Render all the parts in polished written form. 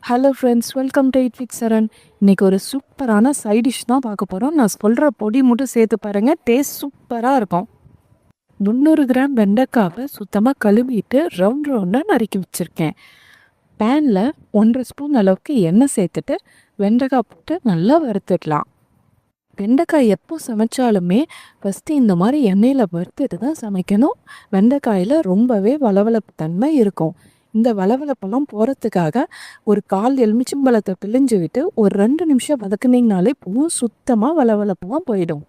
Hello friends, welcome to இட்லிக் சரண். இன்றைக்கி ஒரு சூப்பரான சைட் டிஷ் தான் பார்க்க போகிறோம். நான் சொல்கிற பொடி மட்டும் சேர்த்து பாருங்கள், டேஸ்ட் சூப்பராக இருக்கும். 300 கிராம் வெண்டைக்காவை சுத்தமாக கழுவிட்டு ரவுண்டாக நறுக்கி வச்சுருக்கேன். பேனில் 1.5 ஸ்பூன் அளவுக்கு எண்ணெய் சேர்த்துட்டு வெண்டைக்காய் போட்டு நல்லா வறுத்துடலாம். வெண்டைக்காய் எப்போ சமைச்சாலுமே ஃபஸ்ட்டு இந்த மாதிரி எண்ணெயில் வறுத்துட்டு தான் சமைக்கணும். வெண்டைக்காயில் ரொம்பவே வளவளப்பு தன்மை இருக்கும். இந்த வளவளப்பெல்லாம் போகிறதுக்காக ஒரு 1/4 எலுமிச்சம்பழத்தை பிழிஞ்சு விட்டு ஒரு 2 நிமிஷம் வதக்குனீங்கனாலே போதும், சுத்தமாக வளவளப்பெல்லாம் போயிடும்.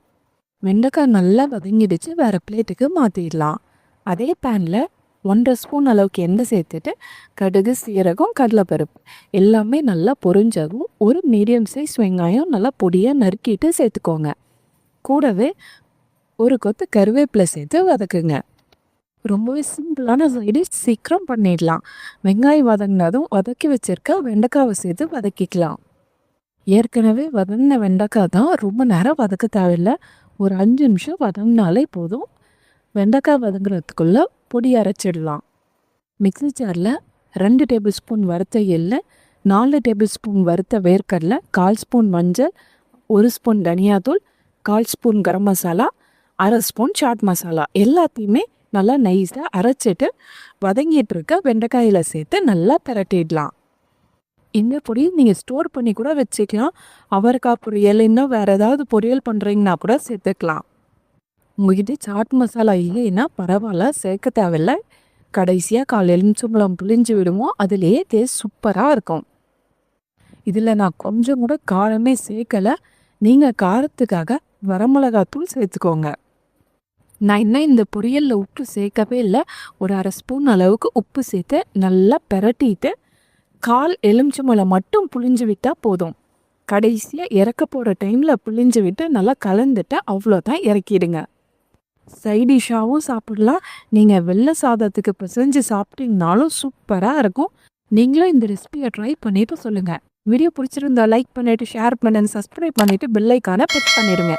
வெண்டைக்காய் நல்லா வதங்கிடுச்சு, வேறு பிளேட்டுக்கு மாற்றிடலாம். அதே பேனில் 1.5 ஸ்பூன் அளவுக்கு எண்ணெய் சேர்த்துட்டு கடுகு, சீரகம், கடலைப்பருப்பு எல்லாமே நல்லா பொரிஞ்சதும் ஒரு மீடியம் சைஸ் வெங்காயம் நல்லா பொடியாக நறுக்கிட்டு சேர்த்துக்கோங்க. கூடவே ஒரு கொத்து கருவேப்பிலை சேர்த்து வதக்குங்க. ரொம்பவே சிம்பிளான சைடு, சீக்கிரம் பண்ணிடலாம். வெங்காயம் வதங்கினதும் வதக்கி வச்சிருக்க வெண்டைக்காவை சேர்த்து வதக்கிக்கலாம். ஏற்கனவே வதங்கின வெண்டைக்காய் தான், ரொம்ப நேரம் வதக்க தேவையில்லை. ஒரு 5 நிமிஷம் வதங்கினாலே போதும். வெண்டைக்காய் வதங்குறதுக்குள்ளே பொடி அரைச்சிடலாம். மிக்ஸி ஜாரில் 2 டேபிள் ஸ்பூன் வறுத்த எள்ளு, 4 டேபிள் ஸ்பூன் வறுத்த வேர்க்கடலை, 1/4 ஸ்பூன் மஞ்சள், 1 ஸ்பூன் தனியாத்தூள், 1/4 spoon garam masala, 1/2 spoon chat masala எல்லாத்தையுமே நல்லா நைஸாக அரைச்சிட்டு வதங்கிட்டு இருக்க வெண்டைக்காயில் சேர்த்து நல்லா பிரட்டிடலாம். இந்த பொடி நீங்கள் ஸ்டோர் பண்ணி கூட வச்சுக்கலாம். அவரைக்காய் பொரியல், இன்னும் வேறு ஏதாவது பொரியல் பண்ணுறீங்கன்னா கூட சேர்த்துக்கலாம். உங்கள்கிட்ட சாட் மசாலா இல்லைன்னா பரவாயில்ல, சேர்க்க தேவையில்லை. கடைசியாக 1/4 எலுமிச்சம்பழம் புளிஞ்சு விடுவோம், அதுலேயே டேஸ்ட் சூப்பராக இருக்கும். இதில் நான் கொஞ்சம் கூட காரமே சேர்க்கலை. நீங்கள் காரத்துக்காக வரமிளகாத்தூள் சேர்த்துக்கோங்க. நான் இன்னும் இந்த பொரியலில் உப்பு சேர்க்கவே இல்லை. ஒரு 1/2 ஸ்பூன் அளவுக்கு உப்பு சேர்த்து நல்லா பிரட்டிட்டு 1/4 எலுமிச்சம்பழம் மட்டும் புளிஞ்சு விட்டால் போதும். கடைசியாக இறக்க போகிற டைமில் புளிஞ்சு விட்டு நல்லா கலந்துட்டு அவ்வளோதான், இறக்கிடுங்க. சைடிஷாகவும் சாப்பிடலாம். நீங்கள் வெள்ளை சாதத்துக்கு பிசைஞ்சு சாப்பிட்டீங்கனாலும் சூப்பராக இருக்கும். நீங்களும் இந்த ரெசிபியை ட்ரை பண்ணிவிட்டு சொல்லுங்கள். வீடியோ பிடிச்சிருந்தா லைக் பண்ணிவிட்டு ஷேர் பண்ணுங்க, சப்ஸ்கிரைப் பண்ணிவிட்டு பெல் ஐக்கானை ப்ரெஸ் பண்ணிடுங்க.